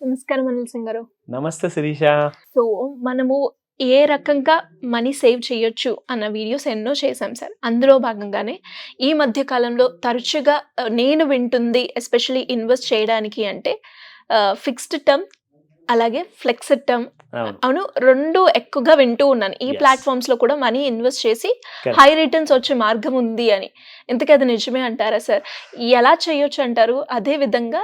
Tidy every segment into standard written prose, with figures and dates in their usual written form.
నమస్కారం అనిల్ సింగ్ గారు. నమస్తే శిరీష. సో మనము ఏ రకంగా మనీ సేవ్ చేయొచ్చు అన్న వీడియోస్ ఎన్నో చేశాం సార్. అందులో భాగంగానే ఈ మధ్య కాలంలో తరచుగా నేను వింటుంది ఎస్పెషల్లీ ఇన్వెస్ట్ చేయడానికి అంటే ఫిక్స్డ్ టర్మ్ అలాగే ఫ్లెక్స్డ్ టర్మ్ అవును 2 ఎక్కువగా వింటూ ఉన్నాను. ఈ ప్లాట్ఫామ్స్ లో కూడా మనీ ఇన్వెస్ట్ చేసి హై రిటర్న్స్ వచ్చే మార్గం ఉంది అని. ఇంతకీ అది నిజమే అంటారా సార్? ఎలా చేయొచ్చు అంటారు? అదే విధంగా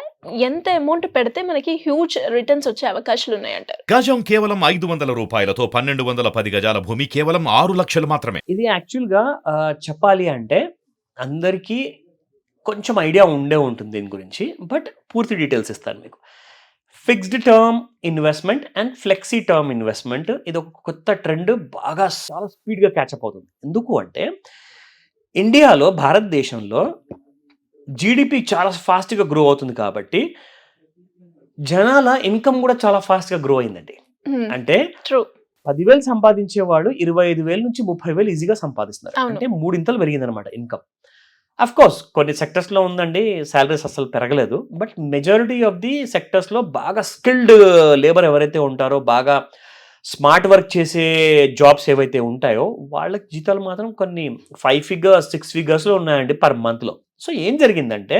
ఎంత అమౌంట్ పెడితే మనకి హ్యూజ్ రిటర్న్స్ వచ్చే అవకాశాలు ఉన్నాయంటారు? గజం కేవలం 500 రూపాయలతో 1210 గజాల భూమి కేవలం 6 లక్షలు మాత్రమే. ఇది యాక్చువల్ గా చెప్పాలి అంటే అందరికీ కొంచెం ఐడియా ఉంటుంది దీని గురించి. బట్ పూర్తి డీటెయిల్స్ ఇస్తాను మీకు. Fixed term investment and flexi term investment ఇది ఒక కొత్త ట్రెండ్, బాగా చాలా స్పీడ్గా క్యాచప్ అవుతుంది. ఎందుకు అంటే ఇండియాలో, భారతదేశంలో జీడిపి చాలా ఫాస్ట్గా గ్రో అవుతుంది కాబట్టి జనాల ఇన్కమ్ కూడా చాలా ఫాస్ట్గా గ్రో అయిందండి. అంటే 10,000 సంపాదించేవాడు 25,000 నుంచి 30,000 ఈజీగా సంపాదిస్తున్నారు. అంటే 3 ఇంతలు పెరిగిందనమాట ఇన్కమ్. అఫ్ కోర్స్ కొన్ని సెక్టర్స్లో ఉందండి శాలరీస్ అసలు పెరగలేదు. బట్ మెజారిటీ ఆఫ్ ది సెక్టర్స్లో బాగా స్కిల్డ్ లేబర్ ఎవరైతే ఉంటారో, బాగా స్మార్ట్ వర్క్ చేసే జాబ్స్ ఏవైతే ఉంటాయో వాళ్ళకి జీతాలు మాత్రం కొన్ని 5 figures 6 figuresలో ఉన్నాయండి పర్ మంత్లో. సో ఏం జరిగిందంటే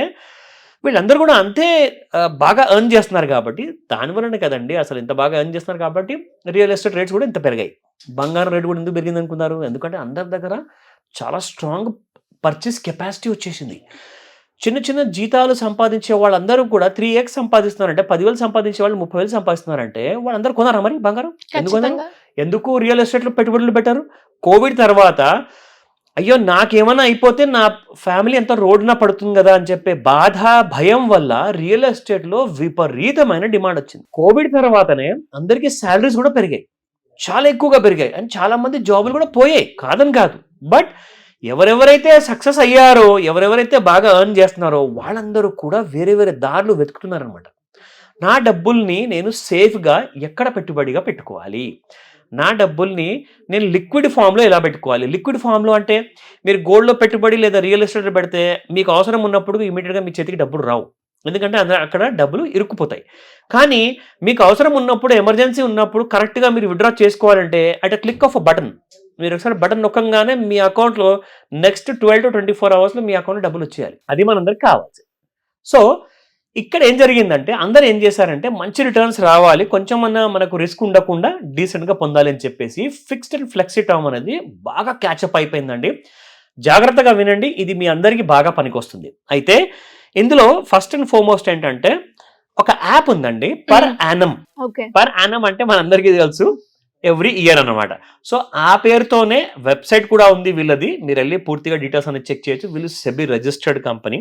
వీళ్ళందరూ కూడా అంతే బాగా ఎర్న్ చేస్తున్నారు కాబట్టి, దానివల్లనే కదండి అసలు ఇంత బాగా ఎర్న్ చేస్తున్నారు కాబట్టి రియల్ ఎస్టేట్ రేట్స్ కూడా ఇంత పెరిగాయి. బంగారం రేటు కూడా ఎందుకు పెరిగింది అనుకున్నారు? ఎందుకంటే అందరి దగ్గర చాలా స్ట్రాంగ్ పర్చేస్ కెపాసిటీ వచ్చేసింది. చిన్న చిన్న జీతాలు సంపాదించే వాళ్ళందరూ కూడా 3x సంపాదిస్తున్నారంటే, 10,000 సంపాదించే వాళ్ళు 30,000 సంపాదిస్తున్నారంటే వాళ్ళందరూ కొనారా మరి బంగారం? ఎందుకు రియల్ ఎస్టేట్లో పెట్టుబడులు పెట్టారు? కోవిడ్ తర్వాత అయ్యో నాకేమైనా అయిపోతే నా ఫ్యామిలీ ఎంత రోడ్డున పడుతుంది కదా అని చెప్పే బాధ, భయం వల్ల రియల్ ఎస్టేట్లో విపరీతమైన డిమాండ్ వచ్చింది. కోవిడ్ తర్వాతనే అందరికీ శాలరీస్ కూడా పెరిగాయి, చాలా ఎక్కువగా పెరిగాయి. అండ్ చాలా మంది జాబులు కూడా పోయాయి, కాదని కాదు. బట్ ఎవరెవరైతే సక్సెస్ అయ్యారో, ఎవరెవరైతే బాగా ఎర్న్ చేస్తున్నారో వాళ్ళందరూ కూడా వేరే వేరే దారులు వెతుకుతున్నారనమాట. నా డబ్బుల్ని నేను సేఫ్గా ఎక్కడ పెట్టుబడిగా పెట్టుకోవాలి, నా డబ్బుల్ని నేను లిక్విడ్ ఫామ్లో ఎలా పెట్టుకోవాలి. లిక్విడ్ ఫామ్లో అంటే మీరు గోల్డ్లో పెట్టుబడి లేదా రియల్ ఎస్టేట్ పెడితే మీకు అవసరం ఉన్నప్పుడు ఇమీడియట్గా మీ చేతికి డబ్బులు రావు, ఎందుకంటే అక్కడ డబ్బులు ఇరుక్కుపోతాయి. కానీ మీకు అవసరం ఉన్నప్పుడు, ఎమర్జెన్సీ ఉన్నప్పుడు కరెక్ట్గా మీరు విత్డ్రా చేసుకోవాలంటే at a click of a button, మీరు ఒకసారి బటన్ నొక్కంగానే మీ అకౌంట్లో నెక్స్ట్ 12 to 24 అవర్స్లో మీ అకౌంట్లో డబ్బులు వచ్చేయాలి. అది మనందరికి కావాలి. సో ఇక్కడ ఏం జరిగిందంటే అందరూ ఏం చేశారంటే మంచి రిటర్న్స్ రావాలి, కొంచెం అన్నా మనకు రిస్క్ ఉండకుండా డీసెంట్గా పొందాలి అని చెప్పేసి ఫిక్స్డ్ అండ్ ఫ్లెక్సీ టర్మ్ అనేది బాగా క్యాచప్ అయిపోయిందండి. జాగ్రత్తగా వినండి, ఇది మీ అందరికీ బాగా పనికొస్తుంది. అయితే ఇందులో ఫస్ట్ అండ్ ఫార్మోస్ట్ ఏంటంటే ఒక యాప్ ఉందండి, పర్ యానం. పర్ యానం అంటే మనందరికీ తెలుసు ఎవ్రీ ఇయర్ అన్నమాట. సో ఆ పేరుతోనే వెబ్సైట్ కూడా ఉంది వీళ్ళది, మీరు వెళ్ళి పూర్తిగా డీటెయిల్స్ అనేది చెక్ చేయొచ్చు. వీళ్ళు సెబీ రిజిస్టర్డ్ కంపెనీ.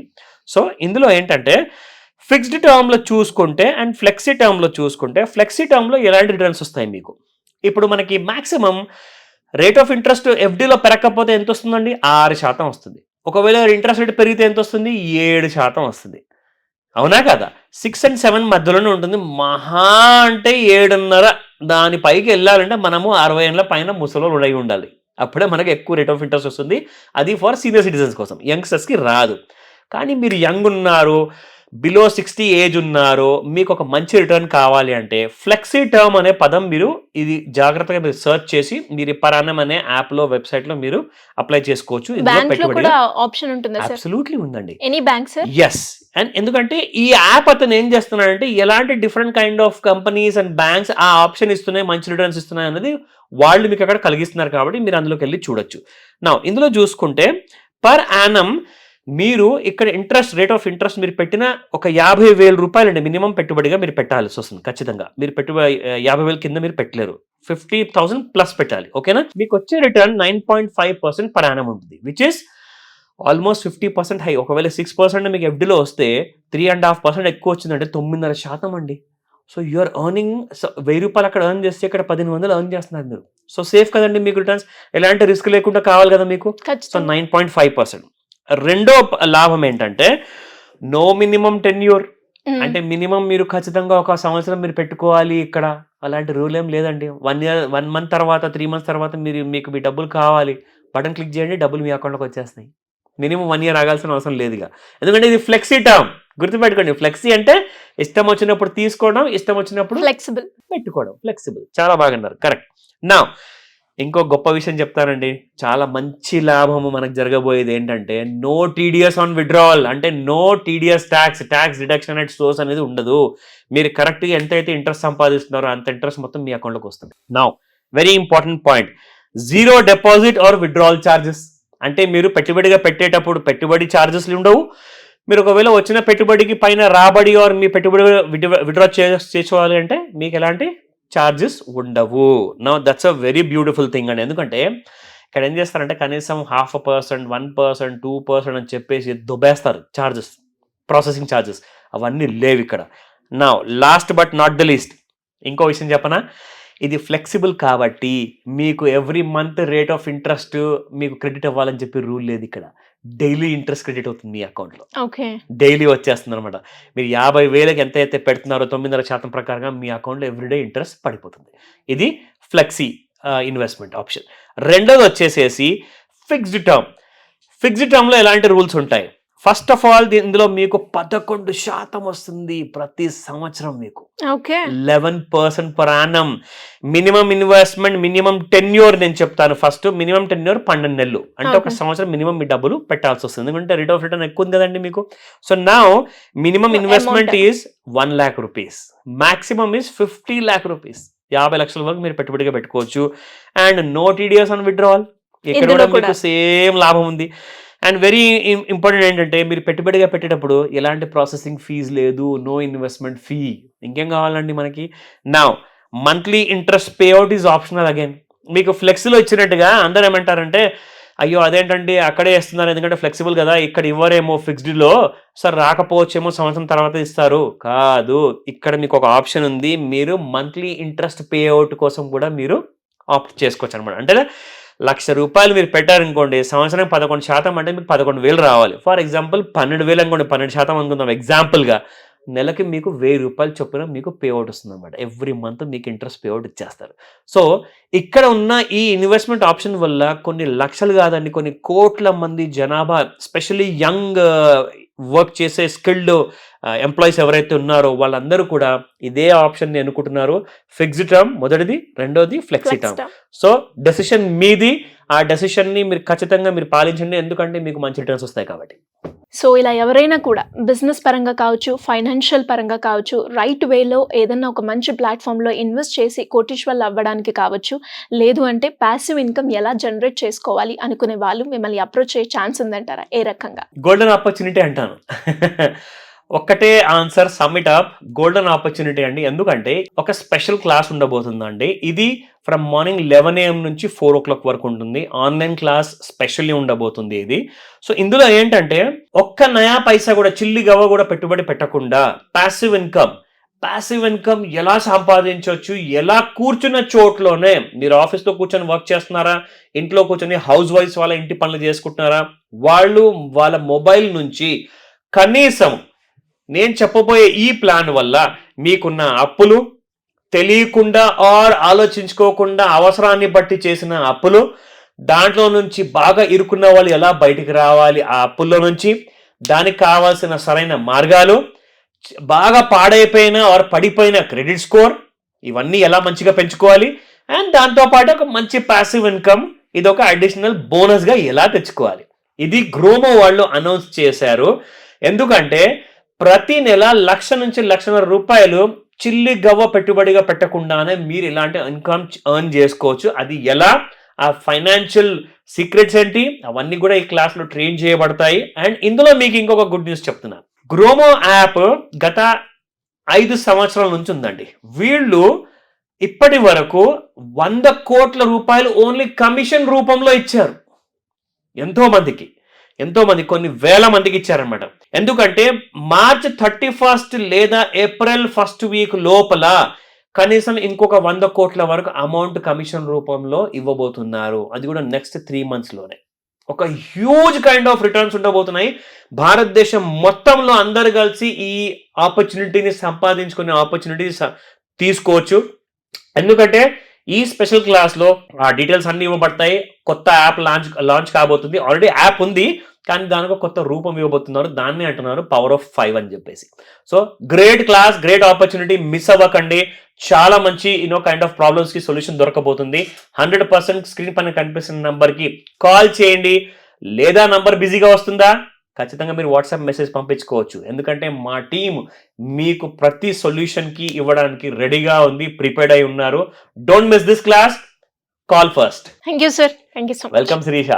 సో ఇందులో ఏంటంటే ఫిక్స్డ్ టర్మ్లో చూసుకుంటే అండ్ ఫ్లెక్సీ టర్మ్లో చూసుకుంటే, ఫ్లెక్సీ టర్మ్లో ఎలాంటి రిటర్న్స్ వస్తాయి మీకు? ఇప్పుడు మనకి మాక్సిమం రేట్ ఆఫ్ ఇంట్రెస్ట్ ఎఫ్డీలో పెరగకపోతే ఎంత వస్తుందండి? 6% వస్తుంది. ఒకవేళ ఇంట్రెస్ట్ రేట్ పెరిగితే ఎంత వస్తుంది? 7% వస్తుంది. అవునా కదా? 6 and 7 మధ్యలోనే ఉంటుంది. మహా అంటే 7.5 దాని పైకి వెళ్ళాలంటే మనము 60 ఏళ్ళ పైన ముసలోళ్ళు అయి ఉండాలి, అప్పుడే మనకి ఎక్కువ రేట్ ఆఫ్ ఇంట్రెస్ట్ వస్తుంది. అది ఫర్ సీనియర్ సిటిజన్స్ కోసం, యంగ్స్టర్స్కి రాదు. కానీ మీరు యంగ్ ఉన్నారు, బిలో 60 ఏజ్ ఉన్నారు, మీకు ఒక మంచి రిటర్న్ కావాలి అంటే ఫ్లెక్సీ టర్మ్ అనే పదం మీరు ఇది జాగ్రత్తగా మీరు సెర్చ్ చేసి మీరు పరాణం అనే యాప్లో, వెబ్సైట్లో మీరు అప్లై చేసుకోవచ్చు. అబ్సల్యూట్లీ ఉందండి. ఎస్. అండ్ ఎందుకంటే ఈ యాప్ అతను ఏం చేస్తున్నాడంటే ఎలాంటి different kind of companies and banks ఆ ఆప్షన్ ఇస్తున్నాయి, మంచి రిటర్న్స్ ఇస్తున్నాయి అనేది వాళ్ళు మీకు అక్కడ కలిగిస్తున్నారు కాబట్టి మీరు అందులోకి వెళ్ళి చూడొచ్చు. నా ఇందులో చూసుకుంటే పర్ యానం మీరు ఇక్కడ ఇంట్రెస్ట్, రేట్ ఆఫ్ ఇంట్రెస్ట్ మీరు పెట్టిన ఒక 50,000 రూపాయలు అండి మినిమం పెట్టుబడిగా మీరు పెట్టాల్సి వస్తుంది. ఖచ్చితంగా మీరు 50,000 కింద మీరు పెట్టలేరు, 50,000 ప్లస్ పెట్టాలి. ఓకేనా? మీకు వచ్చే రిటర్న్ 9.5% పర్ యానం ఉంటుంది, విచ్ ఇస్ ఆల్మోస్ట్ 50% హై. ఒకవేళ 6% మీకు ఎఫ్డీలో వస్తే 3.5% ఎక్కువ వచ్చిందంటే 9.5% అండి. సో యూఆర్ ఎర్నింగ్ 1,000 రూపాయలు అక్కడ ఎర్న్ చేస్తే ఇక్కడ 1,500 ఎర్న్ చేస్తున్నారు మీరు. సో సేఫ్ కదండి మీకు రిటర్న్స్, ఎలాంటి రిస్క్ లేకుండా కావాలి కదా మీకు. సో 9.5%. రెండో లాభం ఏంటంటే నో మినిమం టెన్యూర్, అంటే మినిమం మీరు ఖచ్చితంగా 1 సంవత్సరం మీరు పెట్టుకోవాలి. ఇక్కడ అలాంటి రూల్ ఏం లేదండి. 1 month తర్వాత 3 months తర్వాత మీకు మీ డబ్బులు కావాలి, బటన్ క్లిక్ చేయండి, డబ్బులు మీ అకౌంట్లోకి వచ్చేస్తాయి. మినిమం 1 year ఆగాల్సిన అవసరం లేదుగా. ఎందుకంటే ఇది ఫ్లెక్సీ టర్మ్, గుర్తుపెట్టుకోండి. ఫ్లెక్సీ అంటే ఇష్టం వచ్చినప్పుడు తీసుకోవడం, ఇష్టం వచ్చినప్పుడు ఫ్లెక్సిబుల్ పెట్టుకోవడం, ఫ్లెక్సిబుల్. చాలా బాగా అన్నారు, కరెక్ట్. నా ఇంకో గొప్ప విషయం చెప్తానండి, చాలా మంచి లాభము మనకు జరగబోయేది ఏంటంటే నో టీడీఎస్ ఆన్ విడ్రావల్. అంటే no TDS tax deduction at source అనేది ఉండదు. మీరు కరెక్ట్గా ఎంతైతే ఇంట్రెస్ట్ సంపాదిస్తున్నారో అంత ఇంట్రెస్ట్ మొత్తం మీ అకౌంట్లోకి వస్తుంది. Now very important point, zero deposit are withdrawal charges. అంటే మీరు పెట్టుబడిగా పెట్టేటప్పుడు పెట్టుబడి ఛార్జెస్లు ఉండవు. మీరు ఒకవేళ వచ్చిన పెట్టుబడికి పైన రాబడి ఆర్ మీ పెట్టుబడి విడ్రా చేసుకోవాలి అంటే మీకు ఎలాంటి ఛార్జెస్ ఉండవు. No that's a very beautiful thing అండి. ఎందుకంటే ఇక్కడ ఏం చేస్తారంటే కనీసం 0.5%, 1%, 2% అని చెప్పేసి దుబ్బేస్తారు ఛార్జెస్, ప్రాసెసింగ్ ఛార్జెస్. అవన్నీ లేవు ఇక్కడ. నా last but not the least ఇంకో విషయం చెప్పనా, ఇది ఫ్లెక్సిబుల్ కాబట్టి మీకు every month rate of interest మీకు క్రెడిట్ అవ్వాలని చెప్పి రూల్ లేదు ఇక్కడ. డైలీ ఇంట్రెస్ట్ క్రెడిట్ అవుతుంది మీ అకౌంట్లో, ఓకే డైలీ వచ్చేస్తుంది అనమాట. మీరు 50,000కి ఎంత అయితే పెడుతున్నారో 9.5% ప్రకారంగా మీ అకౌంట్లో ఎవ్రీడే ఇంట్రెస్ట్ పడిపోతుంది. ఇది ఫ్లెక్సీ ఇన్వెస్ట్మెంట్ ఆప్షన్. రెండోది వచ్చేసేసి ఫిక్స్డ్ టర్మ్. ఫిక్స్డ్ టర్మ్లో ఎలాంటి రూల్స్ ఉంటాయి? ఫస్ట్ ఆఫ్ ఆల్ ఇందులో మీకు 11% వస్తుంది ప్రతి సంవత్సరం, మీకు okay 11% per annum. Minimum investment, minimum tenure నేను చెప్తాను. ఫస్ట్ మినిమం టెన్యూర్ 12 నెలలు, అంటే ఒక సంవత్సరం మినిమం మీ డబ్బులు పెట్టాల్సి వస్తుంది. ఎందుకంటే రేట్ ఆఫ్ రిటర్న్ ఎక్కువ ఉంది కదండి మీకు. So now minimum investment is 1 lakh rupees, maximum is 50 lakh rupees. 50 లక్షల వరకు మీరు పెట్టుబడిగా పెట్టుకోవచ్చు. And no TDS on withdrawal, ఇక్కడ కూడా మీకు సేమ్ లాభం ఉంది. అండ్ వెరీ ఇంపార్టెంట్ ఏంటంటే మీరు పెట్టుబడిగా పెట్టేటప్పుడు ఎలాంటి ప్రాసెసింగ్ ఫీజు లేదు, నో ఇన్వెస్ట్మెంట్ ఫీ. ఇంకేం కావాలండి మనకి? నా monthly interest payout is optional again. మీకు ఫ్లెక్సీలో ఇచ్చినట్టుగా అందరూ ఏమంటారంటే అయ్యో అదేంటండి అక్కడే ఇస్తున్నారు ఎందుకంటే ఫ్లెక్సిబుల్ కదా, ఇక్కడ ఇవ్వరేమో ఫిక్స్డ్లో, సార్ రాకపోవచ్చేమో సంవత్సరం తర్వాత ఇస్తారు. కాదు, ఇక్కడ మీకు ఒక ఆప్షన్ ఉంది, మీరు మంత్లీ ఇంట్రెస్ట్ పేఅవుట్ కోసం కూడా మీరు ఆప్ట్ చేసుకోవచ్చు అనమాట. అంటే ₹1,00,000 మీరు పెట్టారనుకోండి, సంవత్సరం 11% అంటే మీకు 11,000 రావాలి. ఫర్ ఎగ్జాంపుల్ 12,000 అనుకోండి, 12% అనుకుందాం ఎగ్జాంపుల్గా. నెలకి మీకు ₹1,000 చొప్పున మీకు పేఅవుట్ వస్తుంది అనమాట. ఎవ్రీ మంత్ మీకు ఇంట్రెస్ట్ పేఅవుట్ ఇచ్చేస్తారు. సో ఇక్కడ ఉన్న ఈ ఇన్వెస్ట్మెంట్ ఆప్షన్ వల్ల కొన్ని లక్షలు కాదండి, కొన్ని కోట్ల మంది జనాభా, స్పెషల్లీ యంగ్ వర్క్ చేసే స్కిల్డ్ ఎంప్లాయీస్ ఎవరైతే ఉన్నారో వాళ్ళందరూ కూడా ఇదే ఆప్షన్ ఎన్నుకుంటున్నారు. ఫిక్స్డ్ టర్మ్ మొదటిది, రెండోది ఫ్లెక్సీ టర్మ్. సో డెసిషన్ మీది, ఆ డెసిషన్ని మీరు ఖచ్చితంగా మీరు పాలించండి, ఎందుకంటే మీకు మంచి రిటర్న్స్ వస్తాయి కాబట్టి. సో ఇలా ఎవరైనా కూడా బిజినెస్ పరంగా కావచ్చు, ఫైనాన్షియల్ పరంగా కావచ్చు, రైట్ వేలో ఏదన్నా ఒక మంచి ప్లాట్ఫామ్లో ఇన్వెస్ట్ చేసి కోటీశ్వర్లు అవ్వడానికి కావచ్చు, లేదు అంటే ప్యాసివ్ ఇన్కమ్ ఎలా జనరేట్ చేసుకోవాలి అనుకునే వాళ్ళు మిమ్మల్ని అప్రోచ్ అయ్యే ఛాన్స్ ఉందంటారా? ఏ రకంగా? గోల్డెన్ ఆపర్చునిటీ అంటాను. ఒక్కటే answer, summit up, golden opportunity అండి. ఎందుకంటే ఒక స్పెషల్ క్లాస్ ఉండబోతుందండి. ఇది ఫ్రమ్ మార్నింగ్ 11 AM నుంచి 4 o'clock వరకు ఉంటుంది. ఆన్లైన్ క్లాస్ స్పెషల్లీ ఉండబోతుంది ఇది. సో ఇందులో ఏంటంటే ఒక్క నయా పైసా కూడా, చిల్లి గవ్వ కూడా పెట్టుబడి పెట్టకుండా ప్యాసివ్ ఇన్కమ్ ఎలా సంపాదించవచ్చు, ఎలా కూర్చున్న చోట్లోనే, మీరు ఆఫీస్లో కూర్చొని వర్క్ చేస్తున్నారా, ఇంట్లో కూర్చొని హౌస్ వైఫ్స్ వాళ్ళ ఇంటి పనులు చేసుకుంటున్నారా, వాళ్ళు వాళ్ళ మొబైల్ నుంచి కనీసం నేను చెప్పబోయే ఈ ప్లాన్ వల్ల మీకున్న అప్పులు, తెలియకుండా ఆర్ ఆలోచించుకోకుండా అవసరాన్ని బట్టి చేసిన అప్పులు, దాంట్లో నుంచి బాగా ఇరుక్కున్న వాళ్ళు ఎలా బయటికి రావాలి ఆ అప్పుల్లో నుంచి, దానికి కావాల్సిన సరైన మార్గాలు, బాగా పాడైపోయిన ఆర్ పడిపోయిన క్రెడిట్ స్కోర్, ఇవన్నీ ఎలా మంచిగా పెంచుకోవాలి, అండ్ దాంతోపాటు ఒక మంచి ప్యాసివ్ ఇన్కమ్, ఇది ఒక అడిషనల్ బోనస్గా ఎలా తెచ్చుకోవాలి. ఇది గ్రోమో వాళ్ళు అనౌన్స్ చేశారు. ఎందుకంటే ప్రతి నెల ₹1,00,000 నుంచి ₹1,50,000 చిల్లి గవ్వ పెట్టుబడిగా పెట్టకుండానే మీరు ఇలాంటి ఇన్కమ్ ఎర్న్ చేసుకోవచ్చు. అది ఎలా, ఆ ఫైనాన్షియల్ సీక్రెట్స్ ఏంటి, అవన్నీ కూడా ఈ క్లాస్లో ట్రైన్ చేయబడతాయి. అండ్ ఇందులో మీకు ఇంకొక గుడ్ న్యూస్ చెప్తున్నాను. గ్రోమో యాప్ గత 5 సంవత్సరాల నుంచి ఉందండి. వీళ్ళు ఇప్పటి వరకు ₹100 కోట్ల ఓన్లీ కమిషన్ రూపంలో ఇచ్చారు. ఎంతో మంది కొన్ని వేల మందికి ఇచ్చారనమాట. ఎందుకంటే March 31 లేదా April 1st వీక్ లోపల కనీసం ఇంకొక 100 కోట్ల వరకు అమౌంట్ కమిషన్ రూపంలో ఇవ్వబోతున్నారు. అది కూడా నెక్స్ట్ 3 monthsలోనే. ఒక హ్యూజ్ కైండ్ ఆఫ్ రిటర్న్స్ ఉండబోతున్నాయి. భారతదేశం మొత్తంలో అందరు కలిసి ఈ ఆపర్చునిటీని సంపాదించుకునే ఆపర్చునిటీ తీసుకోవచ్చు. ఎందుకంటే ఈ స్పెషల్ క్లాస్లో ఆ డీటెయిల్స్ అన్ని ఇవ్వబడతాయి. కొత్త యాప్ లాంచ్ కాబోతుంది. ఆల్రెడీ యాప్ ఉంది, కానీ దానికి ఒక కొత్త రూపం ఇవ్వబోతున్నారు. దాన్ని అంటున్నారు పవర్ ఆఫ్ 5 అని చెప్పేసి. So great class, great opportunity, miss అవ్వకండి. చాలా మంచి కైండ్ ఆఫ్ ప్రాబ్లమ్స్ కి సొల్యూషన్ దొరకబోతుంది. 100% స్క్రీన్ పైన కనిపిస్తున్న నంబర్ కి కాల్ చేయండి. లేదా నంబర్ బిజీగా వస్తుందా, ఖచ్చితంగా మీరు వాట్సాప్ మెసేజ్ పంపించుకోవచ్చు. ఎందుకంటే మా టీం మీకు ప్రతి సొల్యూషన్కి ఇవ్వడానికి రెడీగా ఉంది, ప్రిపేర్డ్ అయి ఉన్నారు. Don't miss this class, call first. Thank you sir, thank you so much. Welcome Sirisha.